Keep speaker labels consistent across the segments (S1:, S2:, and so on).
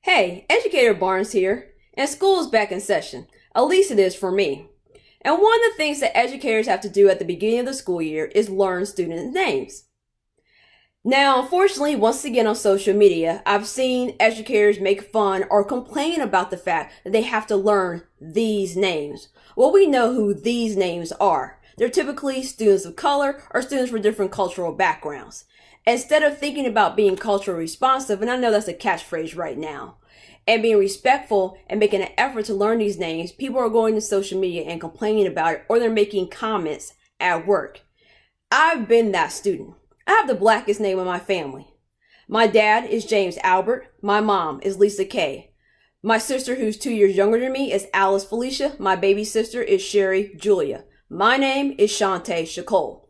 S1: Hey, Educator Barnes here, and school is back in session. At least it is for me. And one of the things that educators have to do at the beginning of the school year is learn students' names. Now, unfortunately, once again on social media, I've seen educators make fun or complain about the fact that they have to learn these names. Well, we know who these names are. They're typically students of color or students from different cultural backgrounds. Instead of thinking about being culturally responsive, and I know that's a catchphrase right now, and being respectful and making an effort to learn these names, people are going to social media and complaining about it, or they're making comments at work. I've been that student. I have the blackest name in my family. My dad is James Albert. My mom is Lisa Kay. My sister, who's 2 years younger than me, is Alice Felicia. My baby sister is Sherry Julia. My name is Shante Shacole.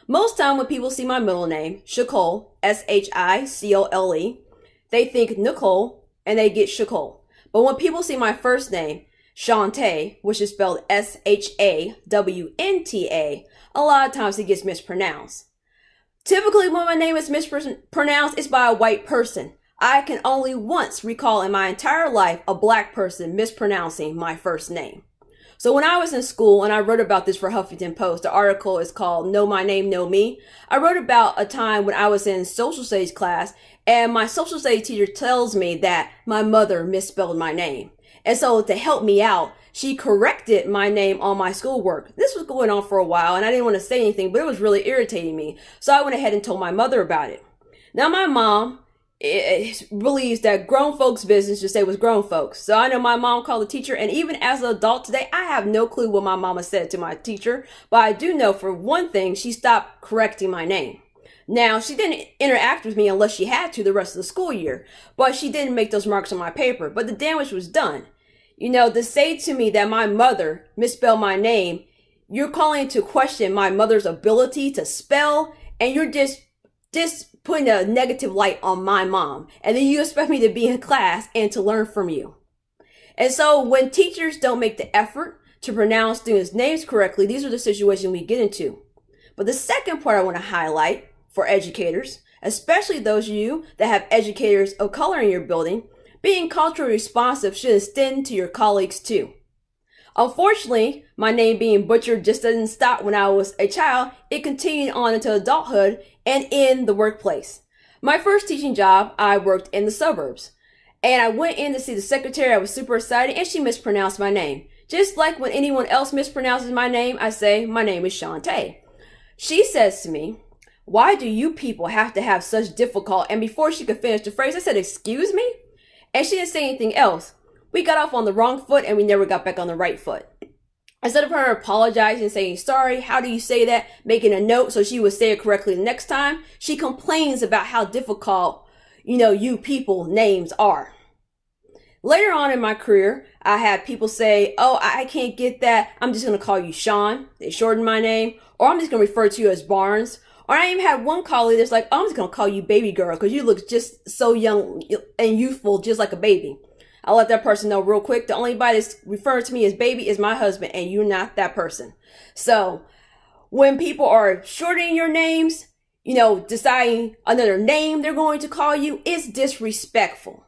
S1: Most time when people see my middle name, Shacole, Shicole, they think Nicole and they get Shacole. But when people see my first name, Shante, which is spelled Shawnta, a lot of times it gets mispronounced. Typically when my name is mispronounced, it's by a white person. I can only once recall in my entire life a black person mispronouncing my first name. So when I was in school and I wrote about this for Huffington Post, the article is called Know My Name, Know Me. I wrote about a time when I was in social studies class and my social studies teacher tells me that my mother misspelled my name. And so to help me out, she corrected my name on my schoolwork. This was going on for a while and I didn't want to say anything, but it was really irritating me. So I went ahead and told my mother about it. Now my mom believes that grown folks' business just say was grown folks. So I know my mom called the teacher, and even as an adult today, I have no clue what my mama said to my teacher, but I do know for one thing, she stopped correcting my name. Now, she didn't interact with me unless she had to the rest of the school year, but she didn't make those marks on my paper, but the damage was done. You know, to say to me that my mother misspelled my name, you're calling into question my mother's ability to spell, and you're just putting a negative light on my mom. And then you expect me to be in class and to learn from you. And so when teachers don't make the effort to pronounce students' names correctly, these are the situations we get into. But the second part I want to highlight for educators, especially those of you that have educators of color in your building, being culturally responsive should extend to your colleagues too. Unfortunately, my name being butchered just didn't stop when I was a child. It continued on into adulthood and in the workplace. My first teaching job, I worked in the suburbs. And I went in to see the secretary. I was super excited and she mispronounced my name. Just like when anyone else mispronounces my name, I say, my name is Shante. She says to me, why do you people have to have such difficult? And before she could finish the phrase, I said, excuse me? And she didn't say anything else. We got off on the wrong foot and we never got back on the right foot. Instead of her apologizing and saying, sorry, how do you say that? Making a note so she would say it correctly the next time, she complains about how difficult, you people names are. Later on in my career, I had people say, oh, I can't get that. I'm just going to call you Sean. They shortened my name. Or I'm just going to refer to you as Barnes. Or I even had one colleague that's like, oh, I'm just going to call you baby girl because you look just so young and youthful, just like a baby. I'll let that person know real quick. The only body that's referring to me as baby is my husband, and you're not that person. So when people are shortening your names, deciding another name they're going to call you, it's disrespectful.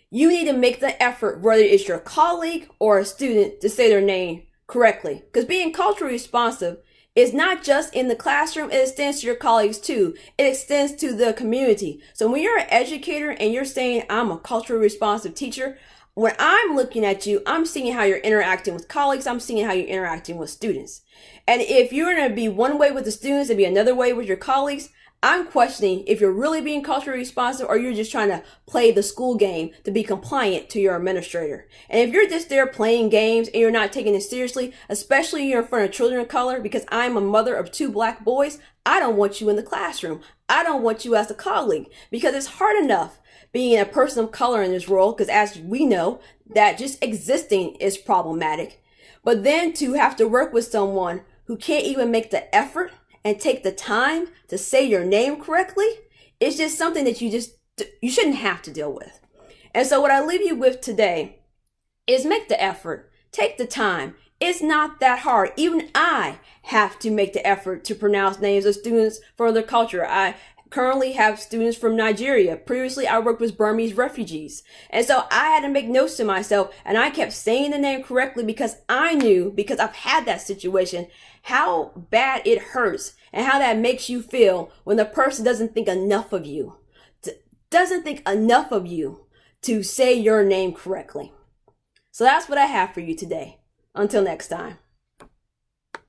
S1: You need to make the effort, whether it's your colleague or a student, to say their name correctly. Because being culturally responsive is not just in the classroom, it extends to your colleagues too. It extends to the community. So when you're an educator and you're saying, I'm a culturally responsive teacher, when I'm looking at you, I'm seeing how you're interacting with colleagues. I'm seeing how you're interacting with students. And if you're going to be one way with the students and be another way with your colleagues, I'm questioning if you're really being culturally responsive or you're just trying to play the school game to be compliant to your administrator. And if you're just there playing games and you're not taking it seriously, especially you're in front of children of color, because I'm a mother of 2 black boys, I don't want you in the classroom. I don't want you as a colleague because it's hard enough being a person of color in this world, because as we know, that just existing is problematic. But then to have to work with someone who can't even make the effort and take the time to say your name correctly, it's just something that you shouldn't have to deal with. And so what I leave you with today is make the effort, take the time. It's not that hard. Even I have to make the effort to pronounce names of students from other culture. currently have students from Nigeria. Previously, I worked with Burmese refugees. And so I had to make notes to myself, and I kept saying the name correctly because I knew, because I've had that situation, how bad it hurts and how that makes you feel when the person doesn't think enough of you, to say your name correctly. So that's what I have for you today. Until next time.